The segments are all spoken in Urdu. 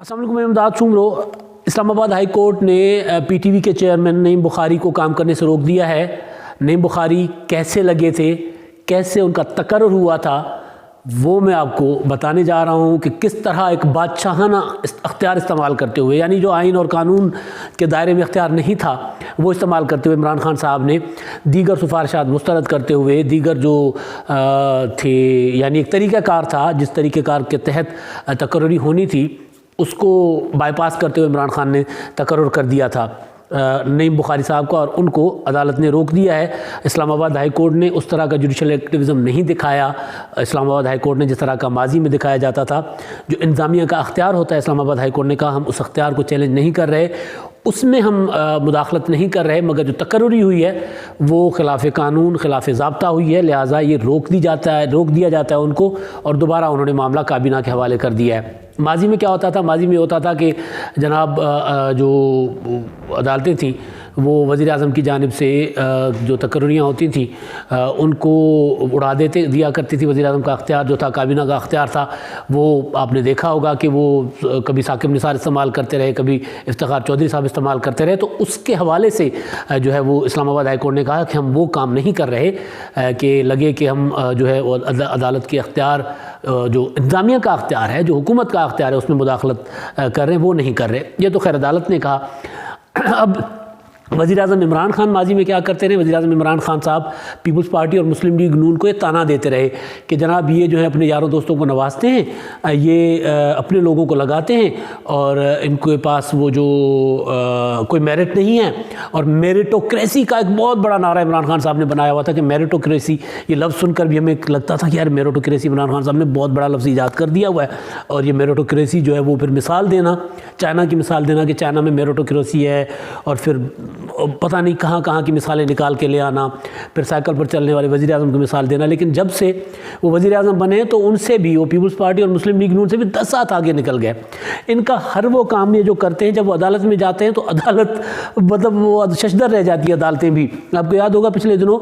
السلام علیکم، میں امداد سومرو۔ اسلام آباد ہائی کورٹ نے پی ٹی وی کے چیئرمین نعیم بخاری کو کام کرنے سے روک دیا ہے۔ نعیم بخاری کیسے لگے تھے، کیسے ان کا تقرر ہوا تھا، وہ میں آپ کو بتانے جا رہا ہوں کہ کس طرح ایک بادشاہانہ اختیار استعمال کرتے ہوئے، یعنی جو آئین اور قانون کے دائرے میں اختیار نہیں تھا وہ استعمال کرتے ہوئے عمران خان صاحب نے دیگر سفارشات مسترد کرتے ہوئے، دیگر جو تھے، یعنی ایک طریقہ کار تھا جس طریقہ کار کے تحت تقرری ہونی تھی، اس کو بائی پاس کرتے ہوئے عمران خان نے تقرر کر دیا تھا نعیم بخاری صاحب کو، اور ان کو عدالت نے روک دیا ہے۔ اسلام آباد ہائی کورٹ نے اس طرح کا جوڈیشل ایکٹیویزم نہیں دکھایا۔ اسلام آباد ہائی کورٹ نے جس طرح کا ماضی میں دکھایا جاتا تھا، جو انتظامیہ کا اختیار ہوتا ہے، اسلام آباد ہائی کورٹ نے کہا ہم اس اختیار کو چیلنج نہیں کر رہے، اس میں ہم مداخلت نہیں کر رہے، مگر جو تقرری ہوئی ہے وہ خلاف قانون، خلاف ضابطہ ہوئی ہے، لہٰذا یہ روک دیا جاتا ہے ان کو، اور دوبارہ انہوں نے معاملہ کابینہ کے حوالے کر دیا ہے۔ ماضی میں کیا ہوتا تھا؟ ماضی میں ہوتا تھا کہ جناب جو عدالتیں تھیں وہ وزیر اعظم کی جانب سے جو تقرریاں ہوتی تھیں ان کو اڑا دیا کرتی تھی۔ وزیر اعظم کا اختیار جو تھا، کابینہ کا اختیار تھا، وہ آپ نے دیکھا ہوگا کہ وہ کبھی ثاقب نثار استعمال کرتے رہے، کبھی افتخار چودھری صاحب استعمال کرتے رہے۔ تو اس کے حوالے سے جو ہے وہ اسلام آباد ہائی کورٹ نے کہا کہ ہم وہ کام نہیں کر رہے کہ لگے کہ ہم جو ہے عدالت کے اختیار، جو انتظامیہ کا اختیار ہے، جو حکومت کا اختیار ہے، اس میں مداخلت کر رہے ہیں، وہ نہیں کر رہے۔ یہ تو خیر عدالت نے کہا۔ اب وزیر اعظم عمران خان ماضی میں کیا کرتے رہے؟ وزیر اعظم عمران خان صاحب پیپلز پارٹی اور مسلم لیگ نون کو یہ تانا دیتے رہے کہ جناب یہ جو ہے اپنے یاروں دوستوں کو نوازتے ہیں، یہ اپنے لوگوں کو لگاتے ہیں، اور ان کے پاس وہ جو کوئی میرٹ نہیں ہے، اور میرٹوکریسی کا ایک بہت بڑا نعرہ عمران خان صاحب نے بنایا ہوا تھا کہ میرٹوکریسی، یہ لفظ سن کر بھی ہمیں لگتا تھا کہ یار میرٹوکریسی عمران خان صاحب نے بہت بڑا لفظ ایجاد کر دیا ہوا ہے، اور یہ میرٹوکریسی جو ہے وہ پھر مثال دینا، چائنا کی مثال دینا کہ چائنا میں میرٹوکریسی ہے، اور پھر پتہ نہیں کہاں کی مثالیں نکال کے لے آنا، پھر سائیکل پر چلنے والے وزیر اعظم کی مثال دینا۔ لیکن جب سے وہ وزیر اعظم بنے تو ان سے بھی، وہ پیپلز پارٹی اور مسلم لیگ نون سے بھی 10 ہاتھ آگے نکل گئے۔ ان کا ہر وہ کام یہ جو کرتے ہیں، جب وہ عدالت میں جاتے ہیں تو عدالت مطلب وہ ششدر رہ جاتی ہے عدالتیں بھی۔ آپ کو یاد ہوگا پچھلے دنوں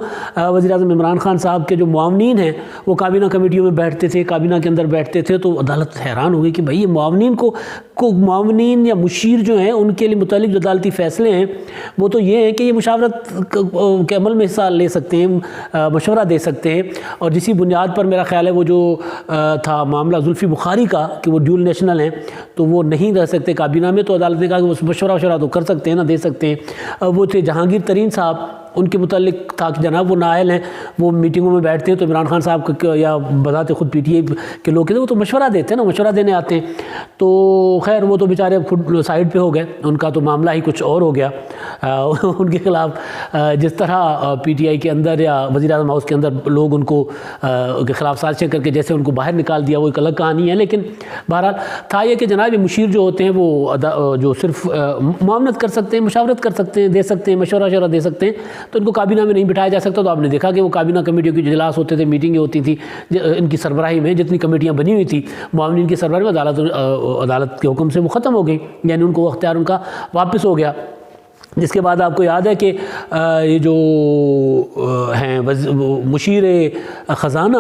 وزیر اعظم عمران خان صاحب کے جو معاونین ہیں وہ کابینہ کمیٹیوں میں بیٹھتے تھے، کابینہ کے اندر بیٹھتے تھے، تو عدالت حیران ہو گئی کہ بھئی یہ معاونین یا مشیر جو ہیں ان کے لیے متعلق جو عدالتی فیصلے ہیں وہ تو یہ ہیں کہ یہ مشاورت کے عمل میں حصہ لے سکتے ہیں، مشورہ دے سکتے ہیں، اور جسی بنیاد پر میرا خیال ہے وہ جو تھا معاملہ زلفی بخاری کا کہ وہ ڈیول نیشنل ہیں تو وہ نہیں رہ سکتے کابینہ میں، تو عدالت نے کہا کہ وہ مشورہ تو کر سکتے ہیں نا، دے سکتے ہیں۔ وہ تھے جہانگیر ترین صاحب، ان کے متعلق تھا کہ جناب وہ نااہل ہیں، وہ میٹنگوں میں بیٹھتے ہیں تو عمران خان صاحب کا یا بذات خود پی ٹی آئی کے لوگ وہ تو مشورہ دیتے ہیں نا، مشورہ دینے آتے ہیں۔ تو خیر وہ تو بیچارے خود سائیڈ پہ ہو گئے، ان کا تو معاملہ ہی کچھ اور ہو گیا۔ ان کے خلاف جس طرح پی ٹی آئی کے اندر یا وزیر اعظم ہاؤس کے اندر لوگ ان کو کے خلاف سازشیں کر کے جیسے ان کو باہر نکال دیا، وہ ایک الگ کہانی ہے۔ لیکن بہرحال تھا یہ کہ جناب یہ مشیر جو ہوتے ہیں وہ جو صرف معاونت کر سکتے ہیں، مشاورت کر سکتے ہیں، دے سکتے ہیں، مشورہ دے سکتے ہیں، تو ان کو کابینہ میں نہیں بٹھایا جا سکتا۔ تو آپ نے دیکھا کہ وہ کابینہ کمیٹیوں کی اجلاس ہوتے تھے، میٹنگیں ہوتی تھیں ان کی سربراہی میں، جتنی کمیٹیاں بنی ہوئی تھیں معاونین کی سربراہی میں، عدالت کے حکم سے وہ ختم ہو گئی، یعنی ان کو اختیار ان کا واپس ہو گیا۔ جس کے بعد آپ کو یاد ہے کہ یہ جو ہیں مشیر خزانہ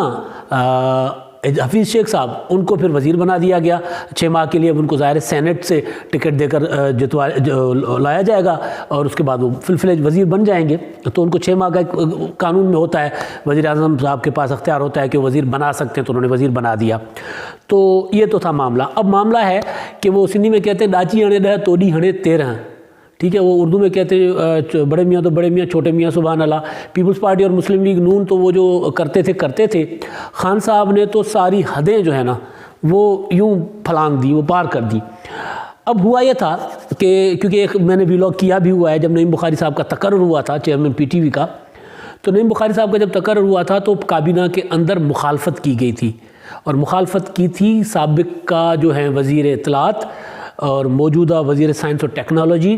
حفیظ شیخ صاحب، ان کو پھر وزیر بنا دیا گیا 6 ماہ کے لیے۔ اب ان کو ظاہر سینٹ سے ٹکٹ دے کر لایا جائے گا، اور اس کے بعد وہ فل فلیج وزیر بن جائیں گے۔ تو ان کو 6 ماہ کا قانون میں ہوتا ہے، وزیر اعظم صاحب کے پاس اختیار ہوتا ہے کہ وہ وزیر بنا سکتے ہیں، تو انہوں نے وزیر بنا دیا۔ تو یہ تو تھا معاملہ۔ اب معاملہ ہے کہ وہ سندھی میں کہتے ہیں ڈاچی ہنے 10 توڑی ہنے 13، ٹھیک ہے، وہ اردو میں کہتے ہیں بڑے میاں تو بڑے میاں، چھوٹے میاں سبحان اللہ۔ پیپلز پارٹی اور مسلم لیگ نون تو وہ جو کرتے تھے، خان صاحب نے تو ساری حدیں جو ہے نا وہ یوں پھلانگ دی، وہ پار کر دی۔ اب ہوا یہ تھا کہ کیونکہ ایک میں نے ویلاگ کیا بھی ہوا ہے، جب نعیم بخاری صاحب کا تقرر ہوا تھا چیئرمین پی ٹی وی کا، تو نعیم بخاری صاحب کا جب تقرر ہوا تھا تو کابینہ کے اندر مخالفت کی گئی تھی، اور مخالفت کی تھی سابق کا جو ہیں وزیر اطلاعات اور موجودہ وزیر سائنس اور ٹیکنالوجی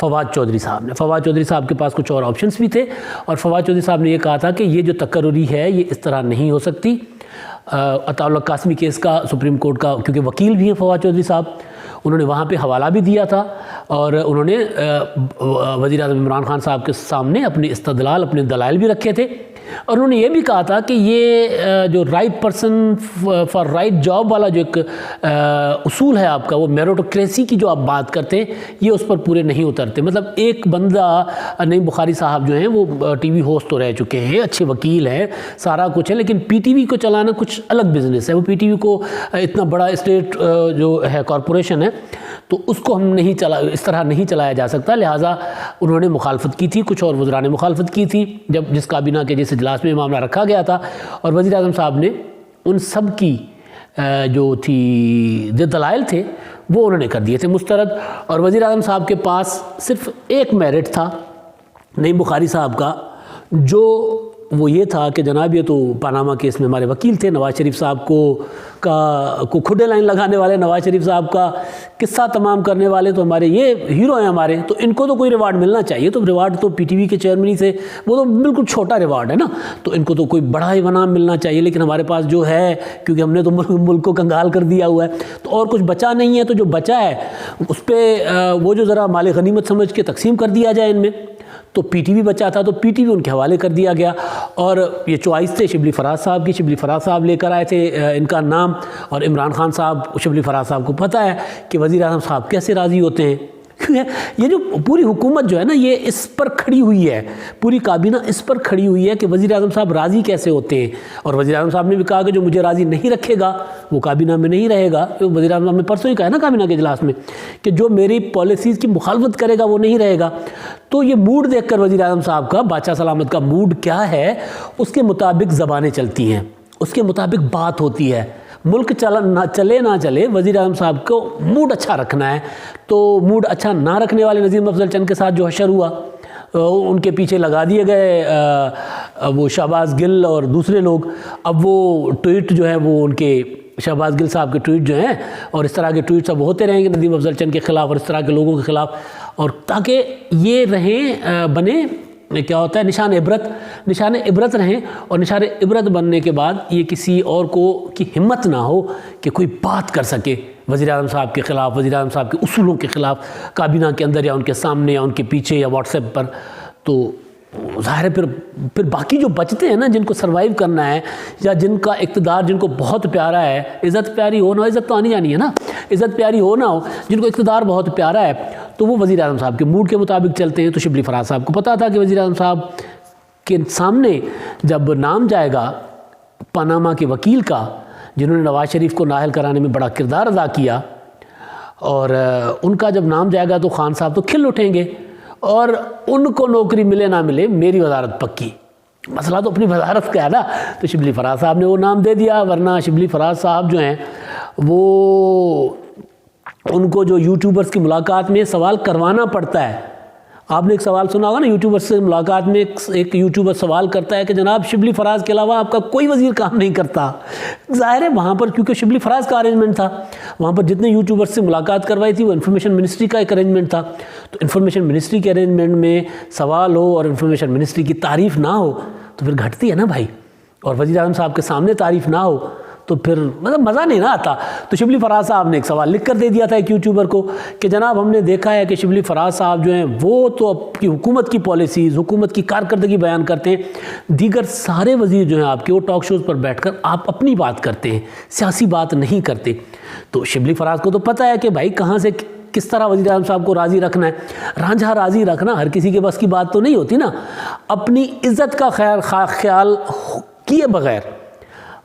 فواد چودھری صاحب نے۔ فواد چودھری صاحب کے پاس کچھ اور آپشنز بھی تھے، اور فواد چودھری صاحب نے یہ کہا تھا کہ یہ جو تقرری ہے یہ اس طرح نہیں ہو سکتی۔ عطاء اللہ قاسمی کیس کا سپریم کورٹ کا کیونکہ وکیل بھی ہیں فواد چودھری صاحب، انہوں نے وہاں پہ حوالہ بھی دیا تھا، اور انہوں نے وزیر اعظم عمران خان صاحب کے سامنے اپنے استدلال، اپنے دلائل بھی رکھے تھے اور انہوں نے یہ بھی کہا تھا کہ یہ جو right person for right job والا جو ایک اصول ہے آپ کا، وہ میرٹوکریسی کی جو آپ بات کرتے ہیں، یہ اس پر پورے نہیں اترتے. مطلب ایک بندہ نعیم بخاری صاحب جو ہیں وہ ٹی وی ہوسٹ تو رہ چکے ہیں، اچھے وکیل ہیں، سارا کچھ ہے، لیکن پی ٹی وی کو چلانا کچھ الگ بزنس ہے. وہ پی ٹی وی کو اتنا بڑا اسٹیٹ جو ہے کارپوریشن ہے، تو اس کو ہم اس طرح نہیں چلایا جا سکتا. لہٰذا انہوں نے مخالفت کی تھی، کچھ اور وزراء نے مخالفت کی تھی جس کابینہ کے جس اجلاس میں معاملہ رکھا گیا تھا، اور وزیر اعظم صاحب نے ان سب کی جو تھی دلائل تھے وہ انہوں نے کر دیے تھے مسترد. اور وزیر اعظم صاحب کے پاس صرف ایک میرٹ تھا نعیم بخاری صاحب کا، جو وہ یہ تھا کہ جناب یہ تو پاناما کیس میں ہمارے وکیل تھے، نواز شریف صاحب کو کھڈے لائن لگانے والے، نواز شریف صاحب کا قصہ تمام کرنے والے تو ہمارے یہ ہیرو ہیں ہمارے، تو ان کو تو کوئی ریوارڈ ملنا چاہیے. تو ریوارڈ تو پی ٹی وی کے چیئرمین سے وہ تو بالکل چھوٹا ریوارڈ ہے نا، تو ان کو تو کوئی بڑا انعام ملنا چاہیے. لیکن ہمارے پاس جو ہے، کیونکہ ہم نے تو ملک کو کنگال کر دیا ہوا ہے، تو اور کچھ بچا نہیں ہے. تو جو بچا ہے اس پہ وہ جو ذرا مال غنیمت سمجھ کے تقسیم کر دیا جائے ان میں. تو پی ٹی وی بچا تھا تو پی ٹی وی ان کے حوالے کر دیا گیا. اور یہ چوائس تھے شبلی فراز صاحب کی، شبلی فراز صاحب لے کر آئے تھے ان کا نام. اور عمران خان صاحب، شبلی فراز صاحب کو پتہ ہے کہ وزیر اعظم صاحب کیسے راضی ہوتے ہیں. یہ جو پوری حکومت جو ہے نا، یہ اس پر کھڑی ہوئی ہے، پوری کابینہ اس پر کھڑی ہوئی ہے کہ وزیر اعظم صاحب راضی کیسے ہوتے ہیں. اور وزیر اعظم صاحب نے بھی کہا کہ جو مجھے راضی نہیں رکھے گا وہ کابینہ میں نہیں رہے گا. وزیر اعظم صاحب نے پرسوں ہی کہا ہے نا کابینہ کے اجلاس میں کہ جو میری پالیسیز کی مخالفت کرے گا وہ نہیں رہے گا. تو یہ موڈ دیکھ کر وزیر اعظم صاحب کا، بادشاہ سلامت کا موڈ کیا ہے، اس کے مطابق زبانیں چلتی ہیں، اس کے مطابق بات ہوتی ہے. ملک چلے نہ چلے، وزیر اعظم صاحب کو موڈ اچھا رکھنا ہے. تو موڈ اچھا نہ رکھنے والے نظیم افضل چند کے ساتھ جو حشر ہوا، ان کے پیچھے لگا دیے گئے وہ شہباز گل اور دوسرے لوگ. اب وہ ٹویٹ جو ہے وہ ان کے شہباز گل صاحب کے ٹویٹ جو ہیں، اور اس طرح کے ٹویٹ سب ہوتے رہیں گے نظیم افضل چند کے خلاف اور اس طرح کے لوگوں کے خلاف، اور تاکہ یہ رہیں بنے کیا ہوتا ہے نشان عبرت رہیں. اور نشان عبرت بننے کے بعد یہ کسی اور کی ہمت نہ ہو کہ کوئی بات کر سکے وزیر اعظم صاحب کے خلاف، وزیر اعظم صاحب کے اصولوں کے خلاف، کابینہ کے اندر یا ان کے سامنے یا ان کے پیچھے یا واٹس ایپ پر. تو ظاہر ہے پھر باقی جو بچتے ہیں نا، جن کو سروائیو کرنا ہے، یا جن کا اقتدار جن کو بہت پیارا ہے، عزت پیاری ہو نہ، عزت تو آنی جانی ہے نا، عزت پیاری ہو نہ ہو، جن کو اقتدار بہت پیارا ہے، تو وہ وزیر اعظم صاحب کے موڈ کے مطابق چلتے ہیں. تو شبلی فراز صاحب کو پتا تھا کہ وزیر اعظم صاحب کے سامنے جب نام جائے گا پاناما کے وکیل کا، جنہوں نے نواز شریف کو نااہل کرانے میں بڑا کردار ادا کیا، اور ان کا جب نام جائے گا تو خان صاحب تو کھل اٹھیں گے، اور ان کو نوکری ملے نہ ملے میری وزارت پکی. مسئلہ تو اپنی وزارت کا ہے نا. تو شبلی فراز صاحب نے وہ نام دے دیا، ورنہ شبلی فراز صاحب جو ہیں وہ ان کو جو یوٹیوبرز کی ملاقات میں سوال کروانا پڑتا ہے. آپ نے ایک سوال سنا ہوگا نا، یوٹیوبرز سے ملاقات میں ایک یوٹیوبر سوال کرتا ہے کہ جناب شبلی فراز کے علاوہ آپ کا کوئی وزیر کام نہیں کرتا. ظاہر ہے وہاں پر کیونکہ شبلی فراز کا ارینجمنٹ تھا، وہاں پر جتنے یوٹیوبرز سے ملاقات کروائی تھی وہ انفارمیشن منسٹری کا ایک ارینجمنٹ تھا. تو انفارمیشن منسٹری کے ارینجمنٹ میں سوال ہو اور انفارمیشن منسٹری کی تعریف نہ ہو تو پھر گھٹتی ہے نا بھائی. اور وزیر اعظم صاحب کے سامنے تعریف نہ ہو تو پھر مطلب مزہ نہیں نہ آتا. تو شبلی فراز صاحب نے ایک سوال لکھ کر دے دیا تھا ایک یوٹیوبر کو کہ جناب ہم نے دیکھا ہے کہ شبلی فراز صاحب جو ہیں وہ تو آپ کی حکومت کی پالیسیز، حکومت کی کارکردگی بیان کرتے ہیں، دیگر سارے وزیر جو ہیں آپ کے وہ ٹاک شوز پر بیٹھ کر آپ اپنی بات کرتے ہیں، سیاسی بات نہیں کرتے. تو شبلی فراز کو تو پتہ ہے کہ بھائی کہاں سے کس طرح وزیر اعظم صاحب کو راضی رکھنا ہے. رانجھا راضی رکھنا ہر کسی کے بس کی بات تو نہیں ہوتی نا. اپنی عزت کا خیال کیے بغیر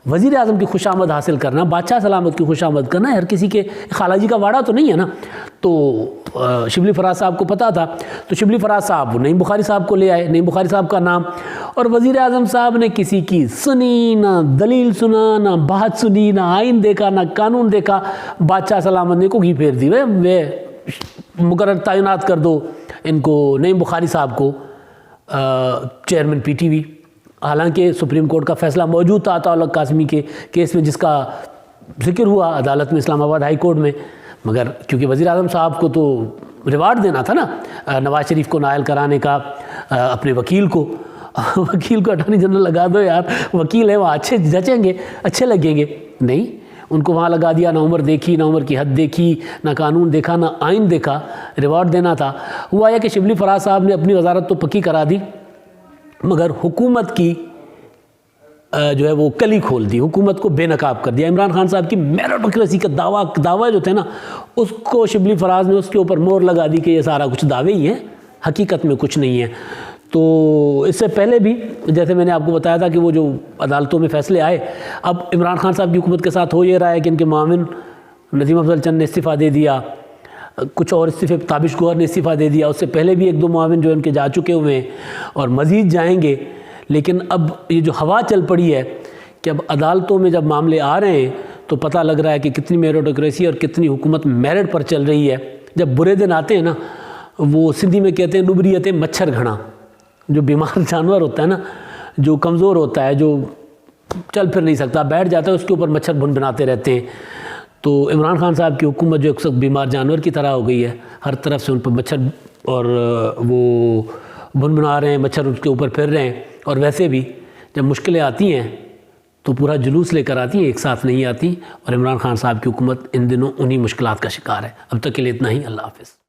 وزیر اعظم کی خوشامد حاصل کرنا، بادشاہ سلامت کی خوشامد کرنا ہر کسی کے خالہ جی کا واڑا تو نہیں ہے نا. تو شبلی فراز صاحب کو پتا تھا. تو شبلی فراز صاحب وہ نعیم بخاری صاحب کو لے آئے، نعیم بخاری صاحب کا نام، اور وزیر اعظم صاحب نے کسی کی سنی نہ، دلیل سنا نہ، بات سنی نہ، آئین دیکھا نہ، قانون دیکھا. بادشاہ سلامت نے کو گھی پھیر دی، وہ مقرر تعینات کر دو ان کو، نعیم بخاری صاحب کو چیئرمین پی ٹی وی. حالانکہ سپریم کورٹ کا فیصلہ موجود تھا عطاء الحق قاسمی کے کیس میں، جس کا ذکر ہوا عدالت میں، اسلام آباد ہائی کورٹ میں. مگر کیونکہ وزیر اعظم صاحب کو تو ریوارڈ دینا تھا نا نواز شریف کو نااہل کرانے کا، اپنے وکیل کو اٹارنی جنرل لگا دو یار، وکیل ہیں وہاں اچھے جچیں گے، اچھے لگیں گے. نہیں، ان کو وہاں لگا دیا. نہ عمر دیکھی، نہ عمر کی حد دیکھی، نہ قانون دیکھا، نہ آئین دیکھا. ریوارڈ دینا تھا. ہوا یہ کہ شبلی فراز صاحب نے اپنی وزارت تو پکی کرا دی، مگر حکومت کی جو ہے وہ کلی کھول دی، حکومت کو بے نقاب کر دیا۔ عمران خان صاحب کی میرٹوکریسی کا دعویٰ جو تھے نا، اس کو شبلی فراز نے اس کے اوپر مور لگا دی کہ یہ سارا کچھ دعوے ہی ہیں، حقیقت میں کچھ نہیں ہے۔ تو اس سے پہلے بھی جیسے میں نے آپ کو بتایا تھا کہ وہ جو عدالتوں میں فیصلے آئے، اب عمران خان صاحب کی حکومت کے ساتھ ہو یہ رہا ہے کہ ان کے معاون نظیم افضل چند نے استعفیٰ دے دیا، کچھ اور استعفے تابش گوہر نے استعفیٰ دے دیا، اس سے پہلے بھی ایک دو معاون جو ان کے جا چکے ہوئے ہیں اور مزید جائیں گے۔ لیکن اب یہ جو ہوا چل پڑی ہے کہ اب عدالتوں میں جب معاملے آ رہے ہیں تو پتہ لگ رہا ہے کہ کتنی میرٹوکریسی اور کتنی حکومت میرٹ پر چل رہی ہے۔ جب برے دن آتے ہیں نا، وہ سندھی میں کہتے ہیں نبریت مچھر گھنا، جو بیمار جانور ہوتا ہے نا، جو کمزور ہوتا ہے، جو چل پھر نہیں سکتا، بیٹھ جاتا ہے، اس کے اوپر مچھر بن بناتے رہتے ہیں۔ تو عمران خان صاحب کی حکومت جو ایک بیمار جانور کی طرح ہو گئی ہے، ہر طرف سے ان پر مچھر اور وہ بن بنا رہے ہیں، مچھر ان کے اوپر پھر رہے ہیں۔ اور ویسے بھی جب مشکلیں آتی ہیں تو پورا جلوس لے کر آتی ہیں، ایک ساتھ نہیں آتی، اور عمران خان صاحب کی حکومت ان دنوں انہی مشکلات کا شکار ہے۔ اب تک کے لیے اتنا ہی، اللہ حافظ۔